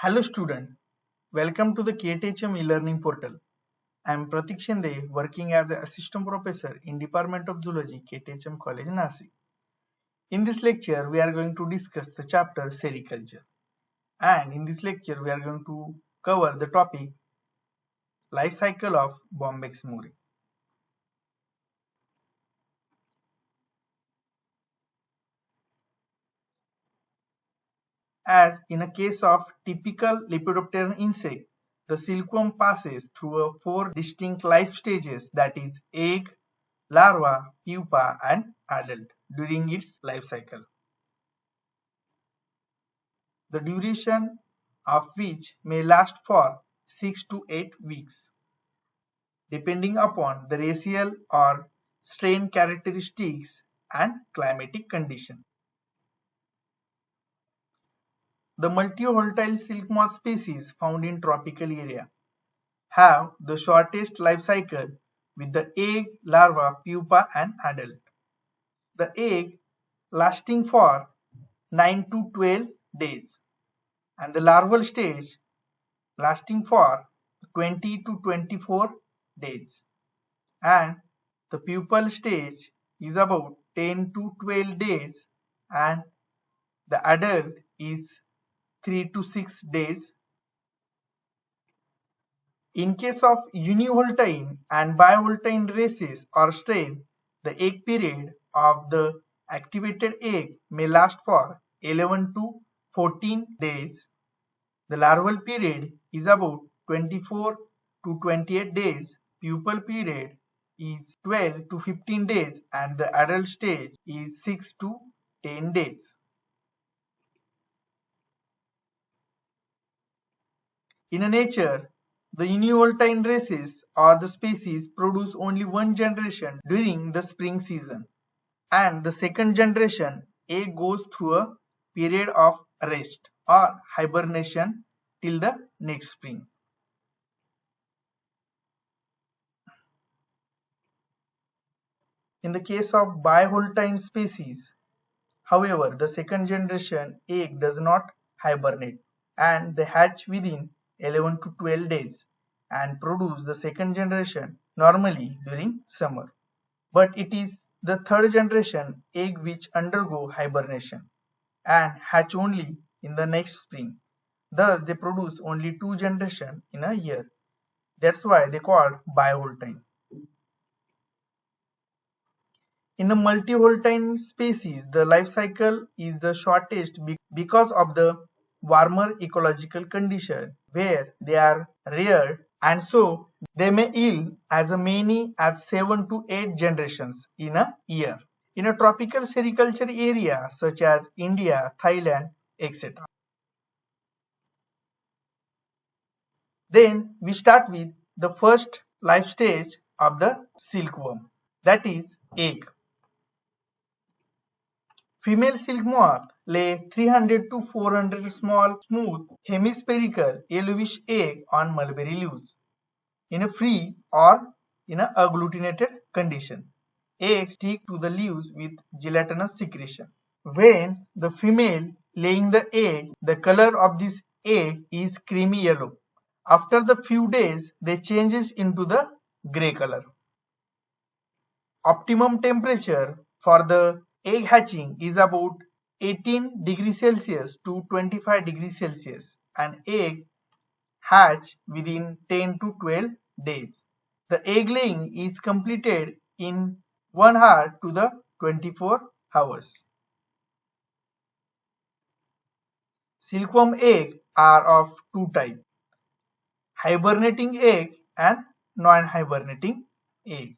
Hello student, welcome to the KTHM e-learning portal. I am Pratik Shinde, working as an assistant professor in Department of Zoology, KTHM College, Nasik. In this lecture, we are going to discuss the chapter Sericulture. And in this lecture, we are going to cover the topic Life Cycle of Bombyx murray. As in a case of typical Lepidopteran insect, the silkworm passes through four distinct life stages, that is egg, larva, pupa and adult during its life cycle, the duration of which may last for 6 to 8 weeks, depending upon the racial or strain characteristics and climatic condition. The multi-volatile silk moth species found in tropical area have the shortest life cycle with the egg, larva, pupa and adult. The egg lasting for 9 to 12 days and the larval stage lasting for 20 to 24 days, and the pupal stage is about 10 to 12 days and the adult is 3 to 6 days. In case of univoltine and bivoltine races or strain, the egg period of the activated egg may last for 11 to 14 days. The larval period is about 24 to 28 days, pupal period is 12 to 15 days and the adult stage is 6 to 10 days. In nature, the univoltine races or the species produce only one generation during the spring season, and the second generation egg goes through a period of rest or hibernation till the next spring. In the case of bivoltine species, however, the second generation egg does not hibernate and they hatch within 11 to 12 days and produce the second generation normally during summer. But it is the third generation egg which undergo hibernation and hatch only in the next spring. Thus, they produce only two generations in a year. That's why they called bivoltine. In a multivoltine species, the life cycle is the shortest because of the warmer ecological condition where they are reared, and so they may yield as many as 7 to 8 generations in a year in a tropical sericulture area such as India, Thailand, etc. Then we start with the first life stage of the silkworm, that is egg. Female silk moth lay 300 to 400 small, smooth, hemispherical, yellowish egg on mulberry leaves in a free or in a agglutinated condition. Eggs stick to the leaves with gelatinous secretion. When the female laying the egg, the color of this egg is creamy yellow. After the few days, they changes into the gray color. Optimum temperature for the egg hatching is about 18 degrees Celsius to 25 degrees Celsius and egg hatch within 10 to 12 days. The egg laying is completed in 1 hour to the 24 hours. Silkworm eggs are of two types, hibernating egg and non-hibernating egg.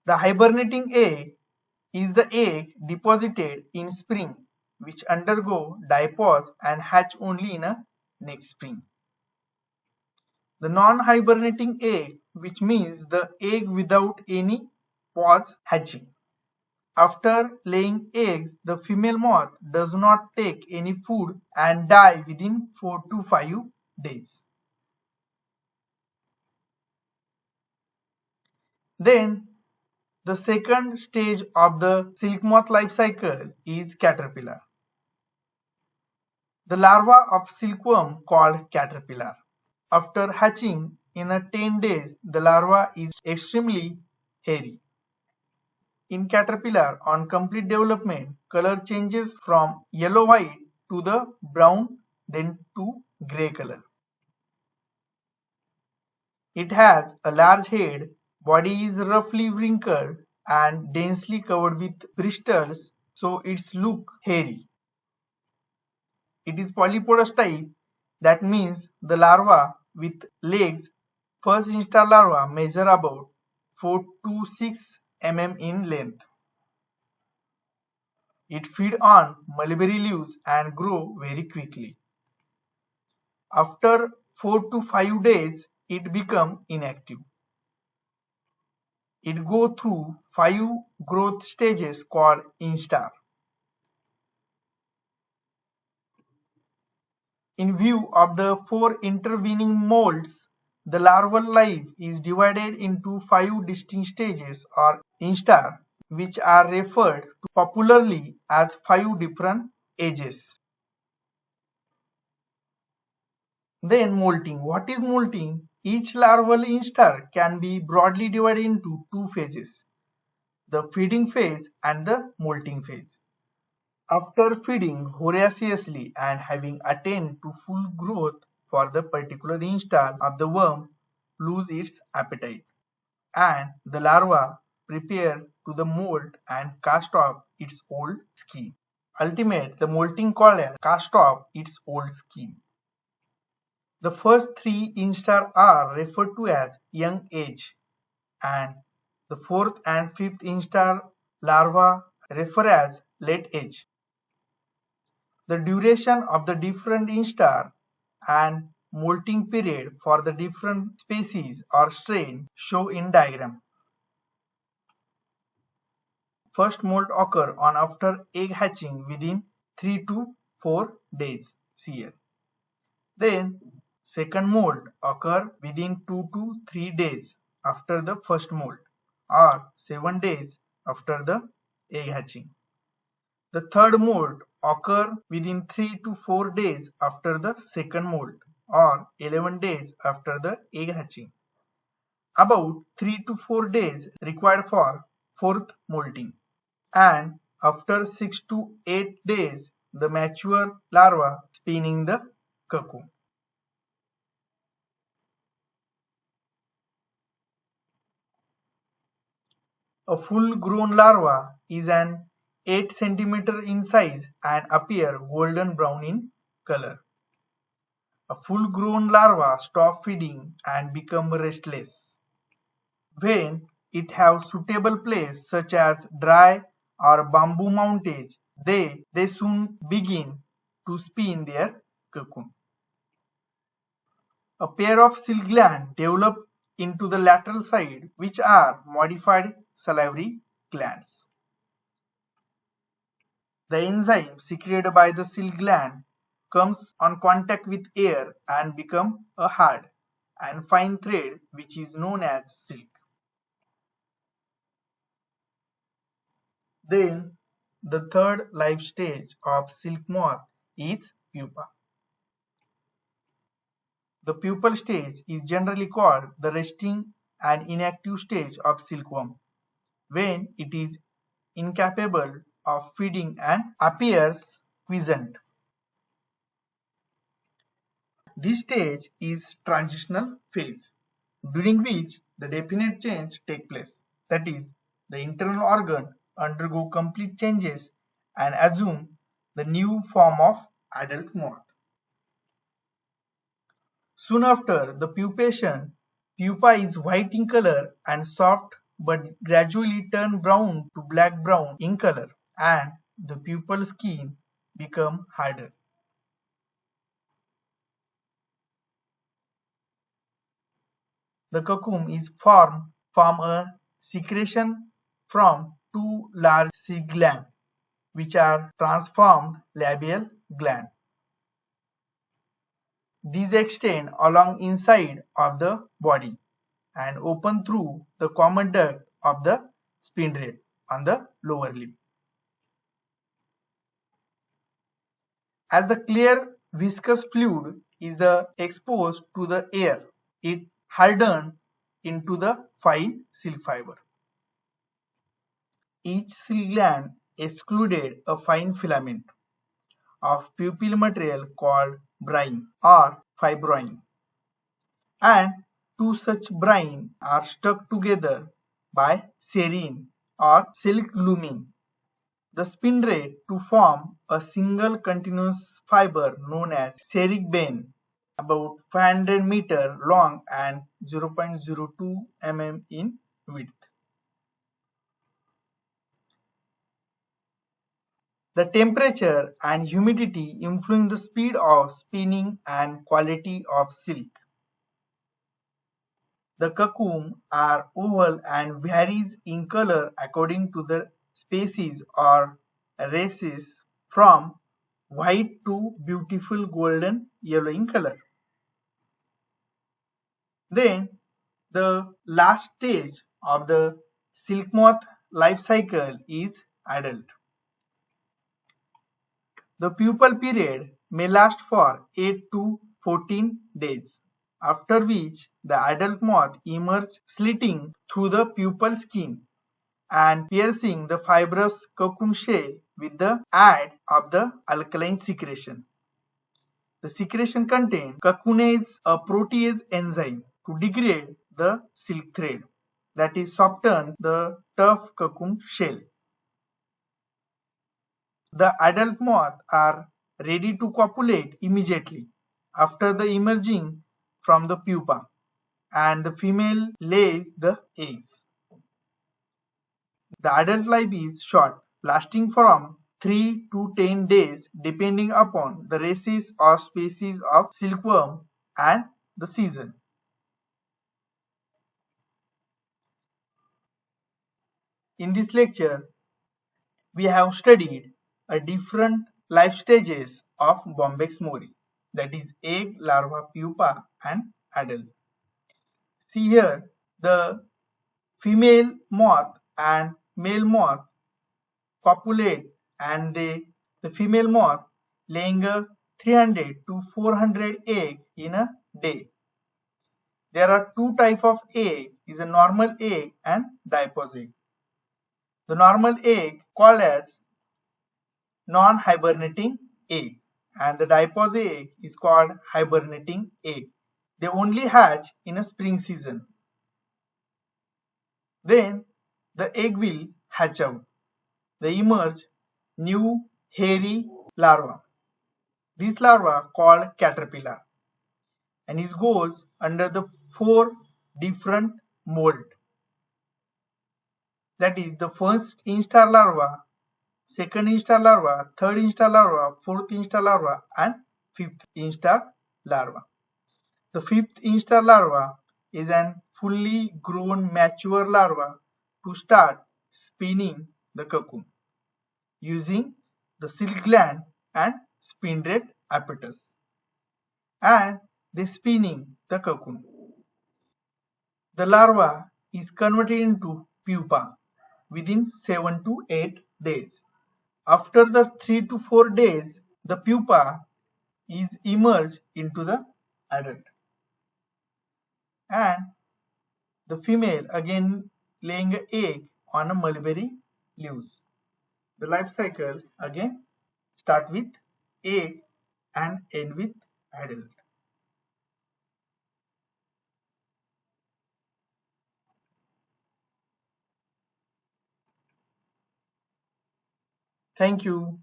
The hibernating egg is the egg deposited in spring which undergo diapause and hatch only in a next spring. The non-hibernating egg, which means the egg without any pause hatching. After laying eggs, the female moth does not take any food and die within 4 to 5 days. Then the second stage of the silk moth life cycle is caterpillar. The larva of silkworm called caterpillar. After hatching in 10 days, the larva is extremely hairy. In caterpillar, on complete development, color changes from yellow-white to the brown, then to grey color. It has a large head, body is roughly wrinkled and densely covered with bristles, so its look hairy. It is polyporous type, that means the larva with legs, first instar larva measure about 4 to 6 mm in length. It feed on mulberry leaves and grow very quickly. After 4 to 5 days, it become inactive. It go through 5 growth stages called instar. In view of the 4 intervening molds, the larval life is divided into 5 distinct stages or instar, which are referred to popularly as 5 different ages. Then molting. What is molting? Each larval instar can be broadly divided into 2 phases, the feeding phase and the molting phase. After feeding voraciously and having attained to full growth for the particular instar of the worm lose its appetite, and the larva prepare to the molt and cast off its old skin. Ultimate, the molting called as cast off its old skin. The first 3 instar are referred to as young age, and the 4th and 5th instar larva refer as late age. The duration of the different instar and molting period for the different species or strain show in diagram. First molt occur on after egg hatching within 3 to 4 days. See here. Then second molt occur within 2 to 3 days after the first molt or 7 days after the egg hatching. The third molt occur within 3 to 4 days after the second molt or 11 days after the egg hatching. About 3 to 4 days required for fourth molting. And after 6 to 8 days, the mature larva spinning the cocoon. A full-grown larva is an 8 cm in size and appear golden brown in color. A full-grown larva stop feeding and become restless. When it have suitable place such as dry or bamboo mountage, they soon begin to spin their cocoon. A pair of silk glands develop into the lateral side, which are modified salivary glands. The enzyme secreted by the silk gland comes on contact with air and become a hard and fine thread which is known as silk. Then the third life stage of silk moth is pupa. The pupal stage is generally called the resting and inactive stage of silkworm, when it is incapable of feeding and appears quiescent. This stage is transitional phase, during which the definite change take place. That is, the internal organ undergo complete changes and assume the new form of adult moth. Soon after the pupation, pupa is white in color and soft but gradually turn brown to black-brown in color, and the pupal skin become harder. The cocoon is formed from a secretion from 2 large silk glands, which are transformed labial glands. These extend along inside of the body and open through the common duct of the spindle on the lower lip. As the clear viscous fluid is exposed to the air. It hardens into the fine silk fiber. Each silk gland excluded a fine filament of pupil material called brine or fibroin, and two such brine are stuck together by serine or silk looming the spin rate to form a single continuous fiber known as serric bane, about 500 meter long and 0.02 mm in width. The temperature and humidity influence the speed of spinning and quality of silk. The cocoon are oval and varies in color according to the species or races from white to beautiful golden yellow in color. Then the last stage of the silk moth life cycle is adult. The pupal period may last for 8 to 14 days, after which the adult moth emerges slitting through the pupal skin and piercing the fibrous cocoon shell with the aid of the alkaline secretion. The secretion contains cocoonase, a protease enzyme, to degrade the silk thread, that is, softens the tough cocoon shell. The adult moths are ready to copulate immediately after the emerging from the pupa, and the female lays the eggs. The adult life is short, lasting from 3 to 10 days depending upon the races or species of silkworm and the season. In this lecture, we have studied a different life stages of Bombyx mori, that is egg, larva, pupa and adult. See here, the female moth and male moth copulate, and the female moth laying a 300 to 400 egg in a day. There are two types of egg, is a normal egg and diapause egg. The normal egg called as non-hibernating egg, and the diapause egg is called hibernating egg. They only hatch in a spring season. Then the egg will hatch out. They emerge new hairy larva. This larva called caterpillar, and it goes under the 4 different mold. That is the first instar larva, second instar larva, third instar larva, fourth instar larva and fifth instar larva. The fifth instar larva is an fully grown mature larva to start spinning the cocoon using the silk gland and spindlet apparatus, and they spinning the cocoon. The larva is converted into pupa within 7 to 8 days. After the 3 to 4 days, the pupa is emerged into the adult, and the female again laying an egg on a mulberry leaves. The life cycle again start with egg and end with adult. Thank you.